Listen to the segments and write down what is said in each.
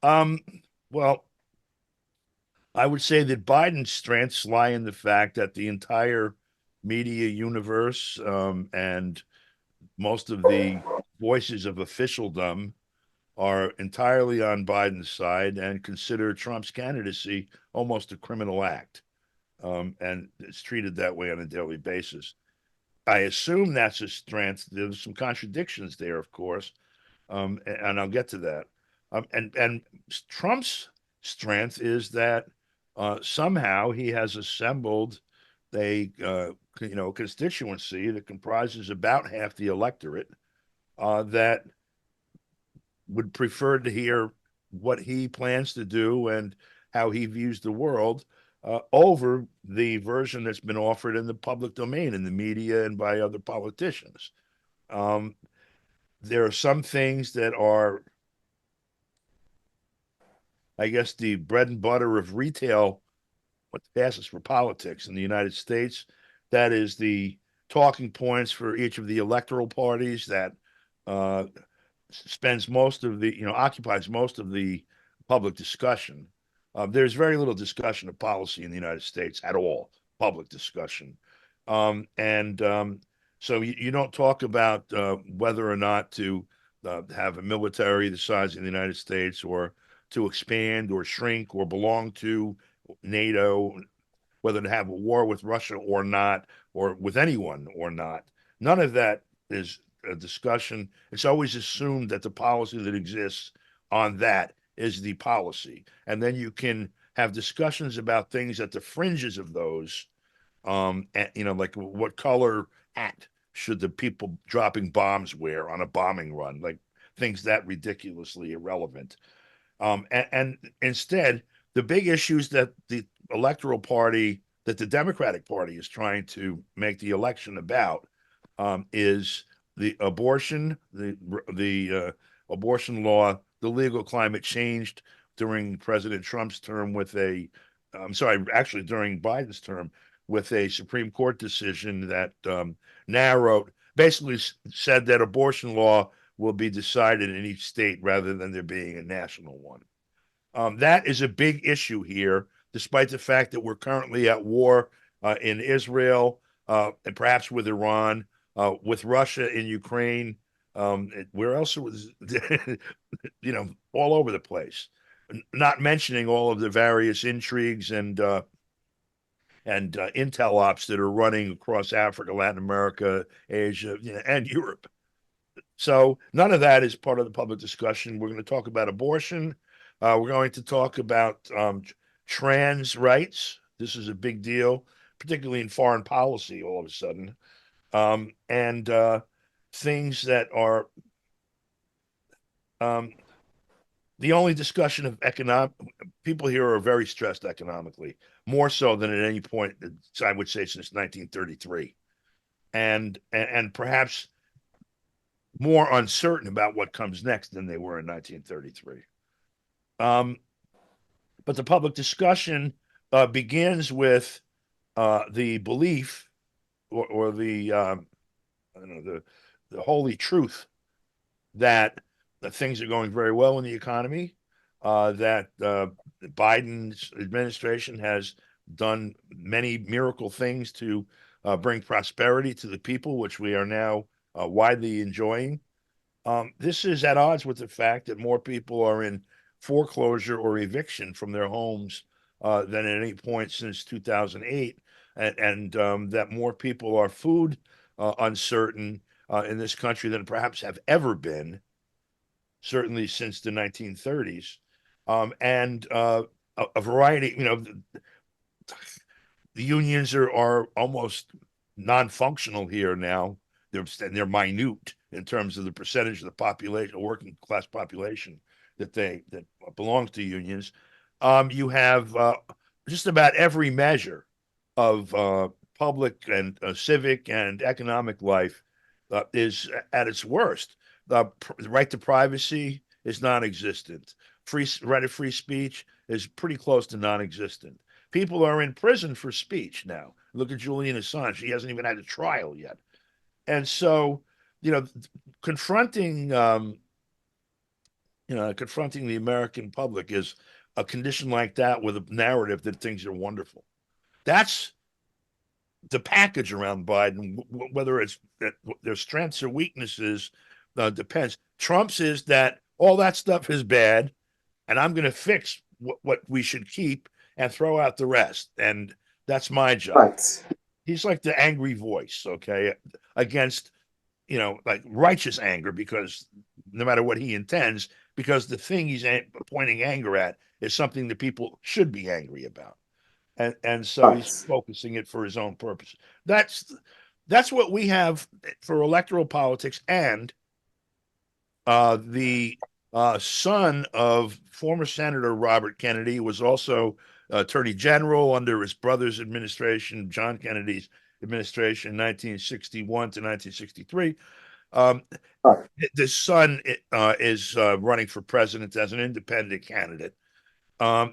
Um, well, I would say that Biden's strengths lie in the fact that the entire media universe and most of the voices of officialdom are entirely on Biden's side and consider Trump's candidacy almost a criminal act. And it's treated that way on a daily basis. I assume that's a strength. There's some contradictions there, of course, and I'll get to that. And Trump's strength is that somehow he has assembled a constituency that comprises about half the electorate that would prefer to hear what he plans to do and how he views the world over the version that's been offered in the public domain, in the media, and by other politicians. Um, there are some things that are, I guess, the bread and butter of retail, what passes for politics in the United States. That is the talking points for each of the electoral parties that uh, spends most of the, occupies most of the public discussion. There's very little discussion of policy in the United States at all, public discussion. And So you don't talk about whether or not to have a military the size of the United States or to expand or shrink or belong to NATO, whether to have a war with Russia or not, or with anyone or not. None of that is a discussion. It's always assumed that the policy that exists on that is the policy. And then you can have discussions about things at the fringes of those, like what color hat should the people dropping bombs wear on a bombing run, like things that ridiculously irrelevant. And instead, the big issues that the electoral party, that the Democratic Party is trying to make the election about, is the abortion, the abortion law, the legal climate changed during President Trump's term with a, I'm sorry, actually during Biden's term with a Supreme Court decision that narrowed, basically said that abortion law will be decided in each state rather than there being a national one. That is a big issue here, despite the fact that we're currently at war in Israel and perhaps with Iran, with Russia in Ukraine. Where else was, all over the place. Not mentioning all of the various intrigues and intel ops that are running across Africa, Latin America, Asia, and Europe. So none of that is part of the public discussion. We're going to talk about abortion. We're going to talk about trans rights. This is a big deal, particularly in foreign policy, all of a sudden. And Things that are um, the only discussion of economic, people here are very stressed economically, more so than at any point, I would say, since 1933. And perhaps more uncertain about what comes next than they were in 1933. Um, but the public discussion begins with the belief or the I don't know the holy truth that things are going very well in the economy, that Biden's administration has done many miracle things to bring prosperity to the people, which we are now widely enjoying. This is at odds with the fact that more people are in foreclosure or eviction from their homes than at any point since 2008, and that more people are food uncertain in this country than perhaps have ever been, certainly since the 1930s. And a variety, the unions are almost non-functional here now. They're minute in terms of the percentage of the population, working class population that belongs to unions. You have just about every measure of public and civic and economic life is at its worst. The right to privacy is non-existent. Free right of free speech is pretty close to non-existent. People are in prison for speech now. Look at Julian Assange; he hasn't even had a trial yet. And so, you know, confronting confronting the American public is a condition like that with a narrative that things are wonderful. That's the package around Biden, whether it's their strengths or weaknesses, depends. Trump's is that all that stuff is bad, and I'm going to fix what we should keep and throw out the rest. And that's my job. Right. He's like the angry voice, okay, against, like righteous anger, because no matter what he intends, because the thing he's pointing anger at is something that people should be angry about. And so he's Right. focusing it for his own purpose. That's what we have for electoral politics. And the son of former Senator Robert Kennedy was also Attorney General under his brother's administration, John Kennedy's administration, 1961 to 1963. Um, Right. the son is running for president as an independent candidate.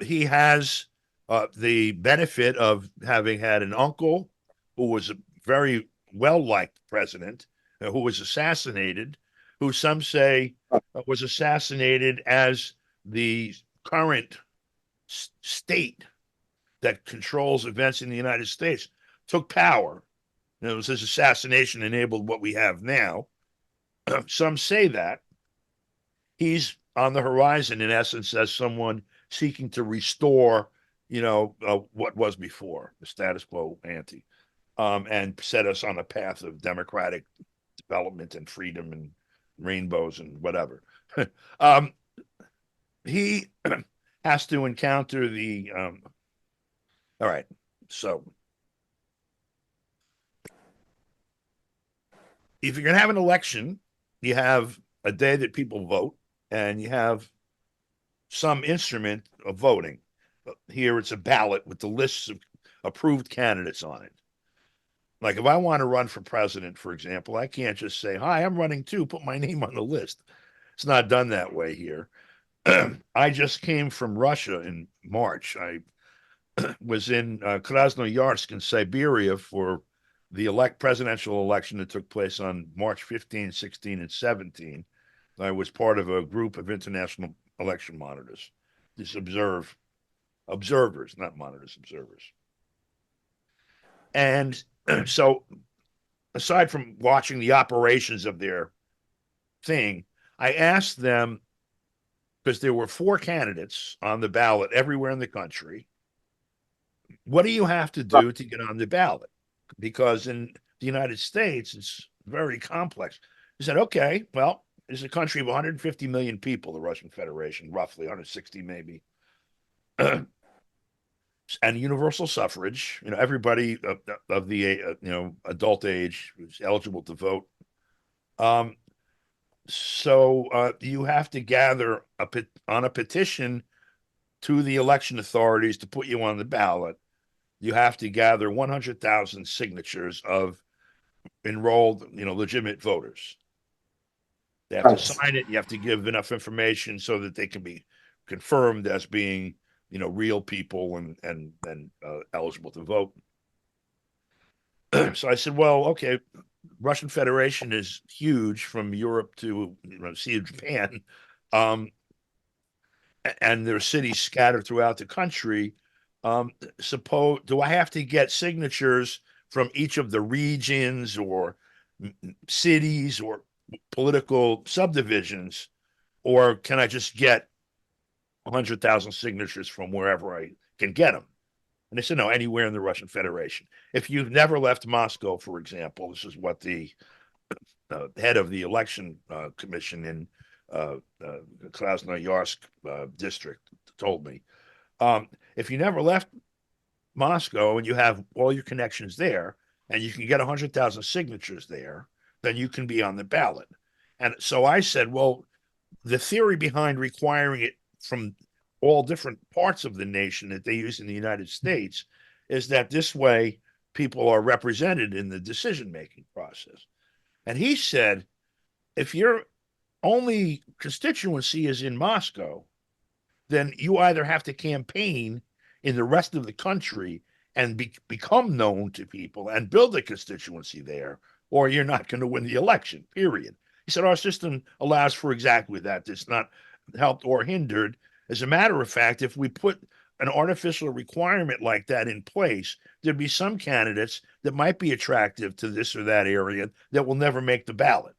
He has the benefit of having had an uncle who was a very well liked president, who was assassinated, who some say was assassinated as the current state that controls events in the United States took power. And it was his assassination enabled what we have now. Some say that he's on the horizon, in essence, as someone seeking to restore, what was before, the status quo ante, and set us on a path of democratic development and freedom and rainbows and whatever. um, he has to encounter the. All right, so if you're going to have an election, you have a day that people vote, and you have some instrument of voting. Here it's a ballot with the lists of approved candidates on it. Like if I want to run for president, for example, I can't just say, "Hi, I'm running too, put my name on the list." It's not done that way here. I just came from Russia in March. I was in Krasnoyarsk in Siberia for the presidential election that took place on March 15, 16, and 17. I was part of a group of international election monitors. These observers, not monitors, observers. And so, aside from watching the operations of their thing, I asked them, because there were four candidates on the ballot everywhere in the country, what do you have to Right. do to get on the ballot? Because in the United States, it's very complex. He said, okay, well, it's a country of 150 million people, the Russian Federation, roughly 160 maybe. And universal suffrage, everybody of the adult age who's eligible to vote. Um, so you have to gather on a petition to the election authorities to put you on the ballot. You have to gather 100,000 signatures of enrolled, legitimate voters. They have to Right. sign it. You have to give enough information so that they can be confirmed as being, real people and eligible to vote. So I said, well, okay, Russian Federation is huge from Europe to Sea of Japan, um, and there are cities scattered throughout the country. Suppose do I have to get signatures from each of the regions or cities or political subdivisions, or can I just get 100,000 signatures from wherever I can get them? And they said, no, anywhere in the Russian Federation. If you've never left Moscow, for example, this is what the head of the election commission in Krasnoyarsk district told me. If you never left Moscow and you have all your connections there, and you can get 100,000 signatures there, then you can be on the ballot. And so I said, well, the theory behind requiring it from all different parts of the nation that they use in the United States is that this way people are represented in the decision making process. And he said, if your only constituency is in Moscow, then you either have to campaign in the rest of the country and become known to people and build a constituency there, or you're not going to win the election, period. He said, our system allows for exactly that. It's not helped or hindered. As a matter of fact, if we put an artificial requirement like that in place, there'd be some candidates that might be attractive to this or that area that will never make the ballot.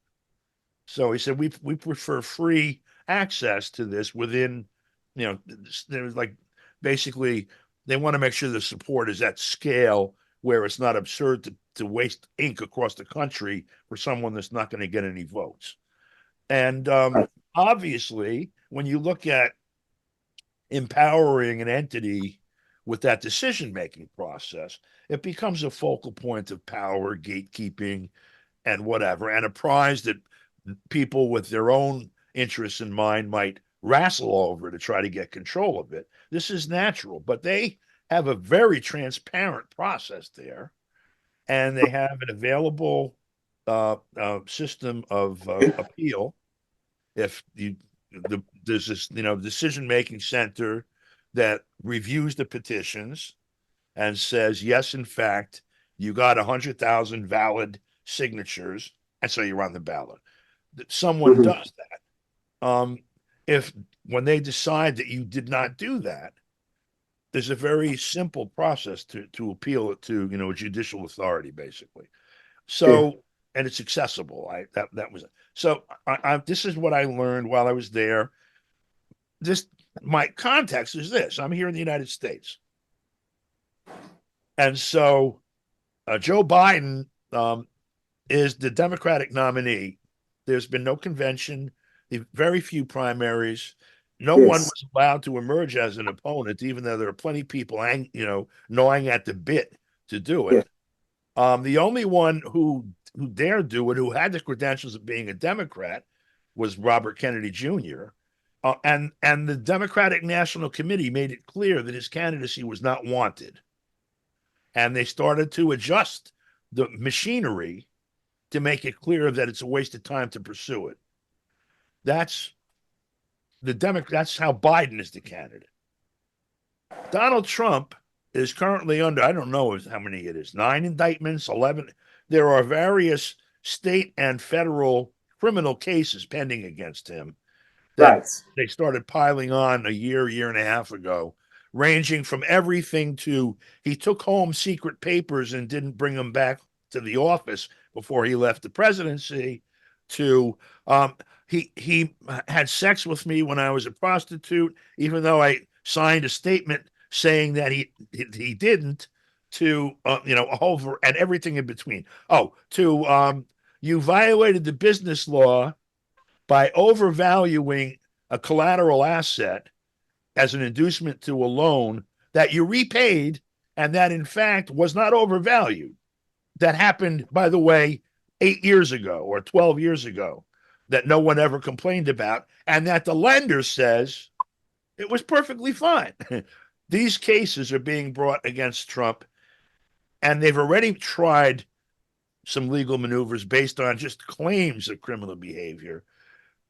So he said we prefer free access to this within, there's like basically they want to make sure the support is at scale where it's not absurd to waste ink across the country for someone that's not going to get any votes. And obviously, when you look at empowering an entity with that decision making process, it becomes a focal point of power, gatekeeping, and whatever, and a prize that people with their own interests in mind might wrestle over to try to get control of it. This is natural, but they have a very transparent process there, and they have an available system of appeal. If there's this decision making center that reviews the petitions and says yes, in fact, you got 100,000 valid signatures, and so you're on the ballot. Someone does that. If when they decide that you did not do that, there's a very simple process to appeal it to a judicial authority, basically. So, and it's accessible. That was it. So this is what I learned while I was there. My context is this: I'm here in the United States, and so Joe Biden is the Democratic nominee. There's been no convention, very few primaries. No one was allowed to emerge as an opponent, even though there are plenty of people, gnawing at the bit to do it. The only one who dared do it, who had the credentials of being a Democrat, was Robert Kennedy Jr. And the Democratic National Committee made it clear that his candidacy was not wanted, and they started to adjust the machinery to make it clear that it's a waste of time to pursue it. That's how Biden is the candidate. Donald Trump is currently under, I don't know how many it is, 9 indictments, 11. There are various state and federal criminal cases pending against him that they started piling on a year and a half ago, ranging from everything to he took home secret papers and didn't bring them back to the office before he left the presidency, to he had sex with me when I was a prostitute, even though I signed a statement saying that he didn't, to over and everything in between. You violated the business law by overvaluing a collateral asset as an inducement to a loan that you repaid, and that in fact was not overvalued. That happened, by the way, 8 years ago or 12 years ago, that no one ever complained about, and that the lender says it was perfectly fine. These cases are being brought against Trump, and they've already tried some legal maneuvers based on just claims of criminal behavior.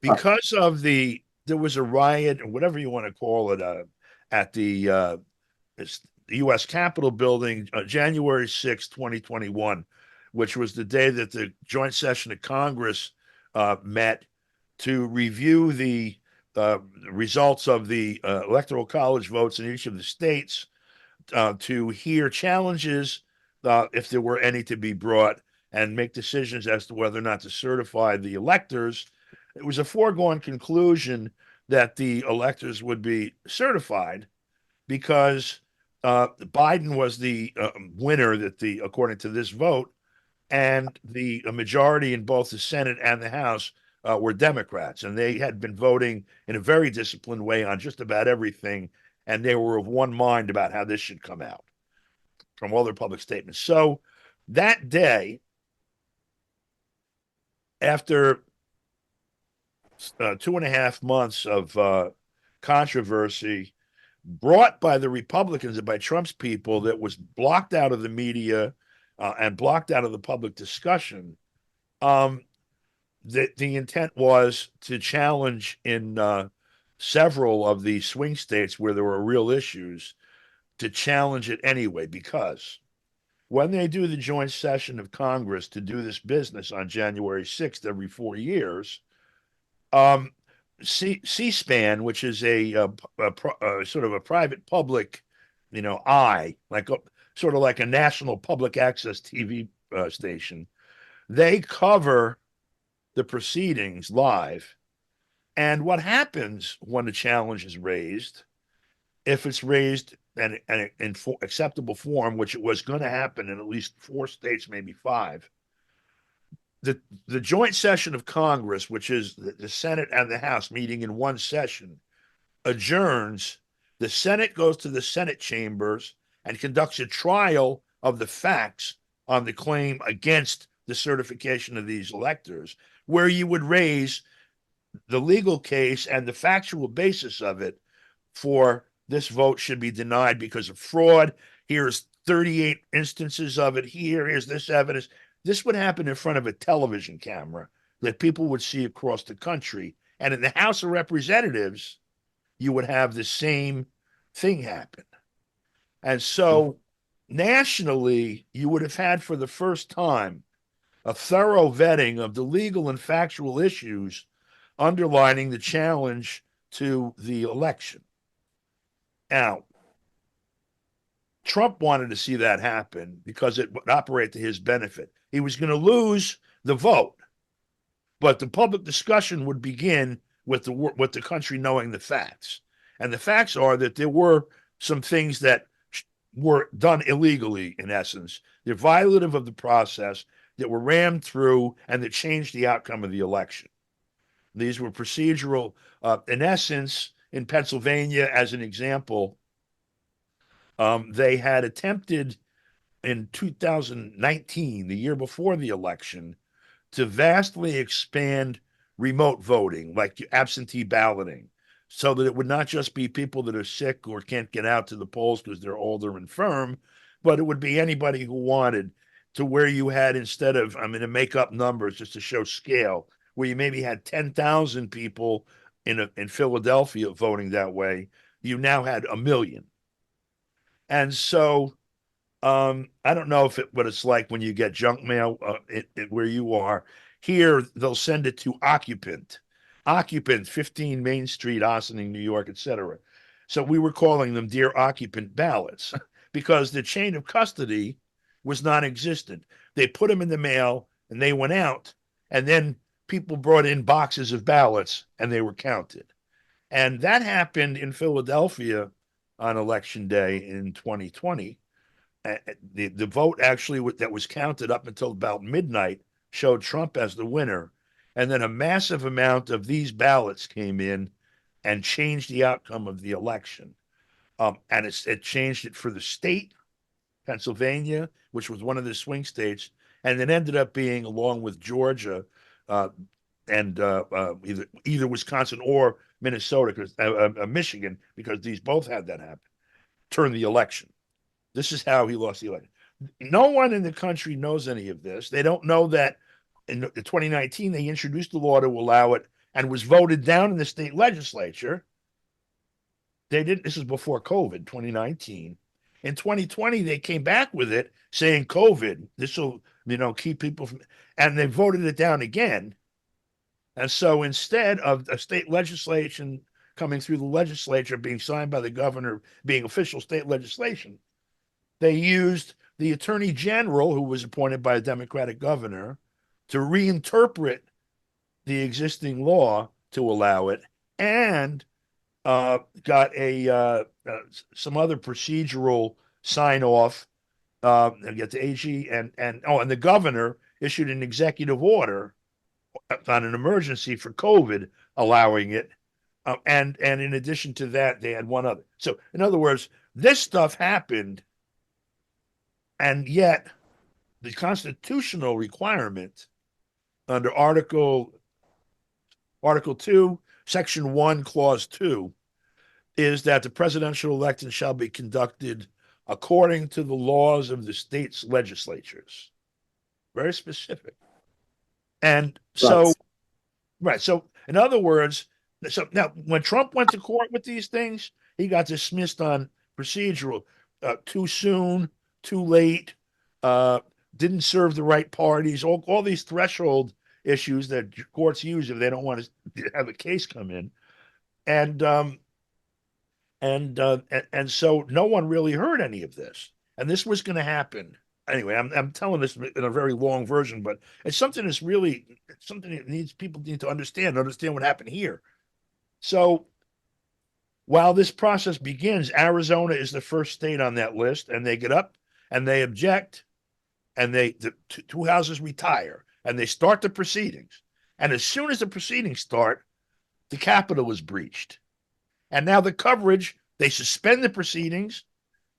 Because of there was a riot, or whatever you want to call it, at the U.S. Capitol building, January 6, 2021, which was the day that the joint session of Congress met to review the results of the electoral college votes in each of the states, to hear challenges, if there were any to be brought, and make decisions as to whether or not to certify the electors. It was a foregone conclusion that the electors would be certified because Biden was the winner, according to this vote, and the majority in both the Senate and the House were Democrats, and they had been voting in a very disciplined way on just about everything, and they were of one mind about how this should come out from all their public statements. So that day, after 2.5 months of controversy brought by the Republicans and by Trump's people, that was blocked out of the media and blocked out of the public discussion, the intent was to challenge in several of the swing states where there were real issues, to challenge it anyway, because when they do the joint session of Congress to do this business on January 6th every 4 years, C-SPAN, which is sort of a private public, eye, sort of like a national public access TV station. They cover the proceedings live. And what happens when a challenge is raised, if it's raised in acceptable form, which it was going to happen in at least 4 states, maybe 5, the joint session of Congress, which is the Senate and the House meeting in one session, adjourns. The Senate goes to the Senate chambers and conducts a trial of the facts on the claim against the certification of these electors, where you would raise the legal case and the factual basis of it for this vote should be denied because of fraud. Here's 38 instances of it. Here's this evidence. This would happen in front of a television camera that people would see across the country. And in the House of Representatives, you would have the same thing happen. And so nationally, you would have had for the first time a thorough vetting of the legal and factual issues underlining the challenge to the election. Now, Trump wanted to see that happen because it would operate to his benefit. He was going to lose the vote, but the public discussion would begin with the country knowing the facts. And the facts are that there were some things that were done illegally, in essence. They're violative of the process, that were rammed through, and that changed the outcome of the election. These were procedural. In essence, in Pennsylvania, as an example, they had attempted in 2019, the year before the election, to vastly expand remote voting, like absentee balloting, so that it would not just be people that are sick or can't get out to the polls because they're old or infirm, but it would be anybody who wanted, to where you had, instead of, I'm going to make up numbers just to show scale, where you maybe had 10,000 people in Philadelphia voting that way, you now had 1 million. And so I don't know what it's like when you get junk mail where you are. Here, they'll send it to occupant 15 Main Street, Ossining, New York, etc. So we were calling them Dear Occupant ballots because the chain of custody was non-existent. They put them in the mail and they went out, and then people brought in boxes of ballots and they were counted. And that happened in Philadelphia on election day in 2020. The vote actually that was counted up until about midnight showed Trump as the winner. And then a massive amount of these ballots came in and changed the outcome of the election. And it changed it for the state, Pennsylvania, which was one of the swing states, and it ended up being, along with Georgia and either Wisconsin or Minnesota, Michigan, because these both had that happen, turn the election. This is how he lost the election. No one in the country knows any of this. They don't know that in 2019, they introduced the law to allow it and was voted down in the state legislature. They didn't. This is before COVID, 2019. In 2020, they came back with it saying COVID, this will, keep people from, and they voted it down again. And so instead of a state legislation coming through the legislature, being signed by the governor, being official state legislation, they used the attorney general, who was appointed by a Democratic governor, to reinterpret the existing law to allow it, and got some other procedural sign off. And get the AG and the governor issued an executive order on an emergency for COVID, allowing it. And in addition to that, they had one other. So in other words, this stuff happened, and yet the constitutional requirement under Article 2, Section 1, Clause 2, is that the presidential election shall be conducted according to the laws of the state's legislatures. Very specific. And so, right. So, in other words, so now when Trump went to court with these things, he got dismissed on procedural, too soon, too late, didn't serve the right parties, all these threshold issues that courts use if they don't want to have a case come in. And and so no one really heard any of this, and this was going to happen anyway. I'm telling this in a very long version, but it's something that's really something that people need to understand what happened here. So while this process begins, Arizona is the first state on that list, and they get up and they object, and the two houses retire, and they start the proceedings. And as soon as the proceedings start, the Capitol was breached. And now the coverage, they suspend the proceedings,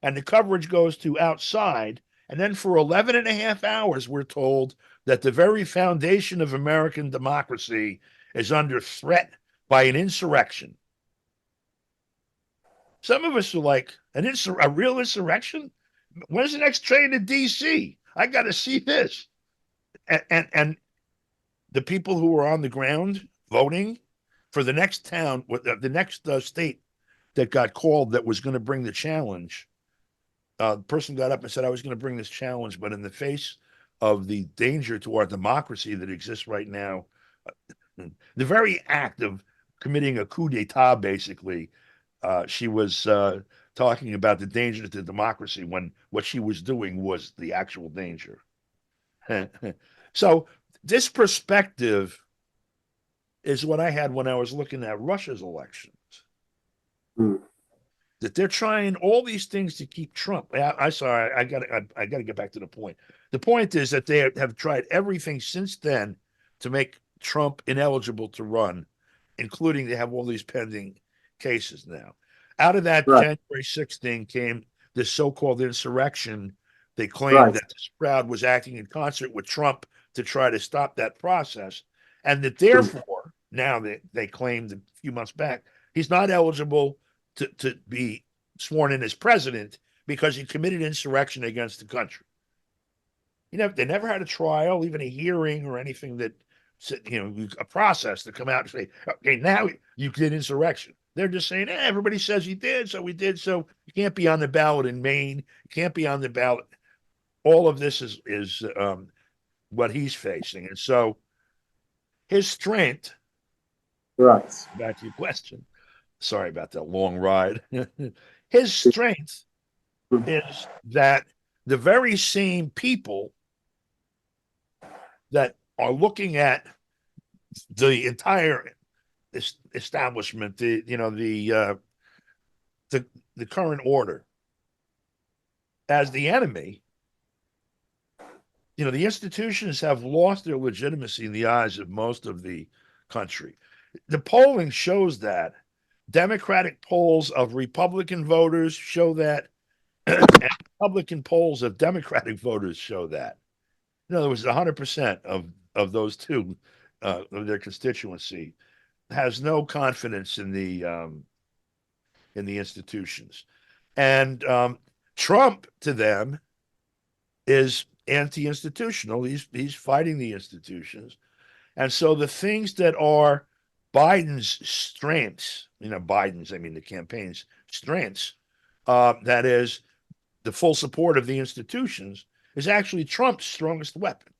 and the coverage goes to outside. And then for 11 and a half hours, we're told that the very foundation of American democracy is under threat by an insurrection. Some of us are like, a real insurrection? When's the next train to D.C.? I got to see this. And the people who were on the ground voting for the next town, the next state that got called that was going to bring the challenge, the person got up and said, I was going to bring this challenge, but in the face of the danger to our democracy that exists right now, the very act of committing a coup d'etat, basically, she was talking about the danger to democracy when what she was doing was the actual danger. So this perspective is what I had when I was looking at Russia's elections. That they're trying all these things to keep Trump. I got to get back to the point. The point is that they have tried everything since then to make Trump ineligible to run, including they have all these pending cases now. Out of that January 16 came this so-called insurrection. They claimed that this crowd was acting in concert with Trump to try to stop that process, and that therefore now they claimed a few months back he's not eligible to be sworn in as president because he committed insurrection against the country. They never had a trial, even a hearing or anything that, a process to come out and say, okay, now you did insurrection. They're just saying, everybody says he did, so we did. So you can't be on the ballot in Maine. You can't be on the ballot. All of this is what he's facing. And so his strength, back to your question, sorry about that long ride. His strength is that the very same people that are looking at the entire establishment, the current order as the enemy, the institutions have lost their legitimacy in the eyes of most of the country. The polling shows that. Democratic polls of Republican voters show that, and Republican polls of Democratic voters show that. In other words, 100% of those two of their constituency has no confidence in the institutions, and Trump to them is anti-institutional. He's fighting the institutions, and so the things that are Biden's strengths, Biden's, I mean the campaign's strengths, that is the full support of the institutions, is actually Trump's strongest weapon.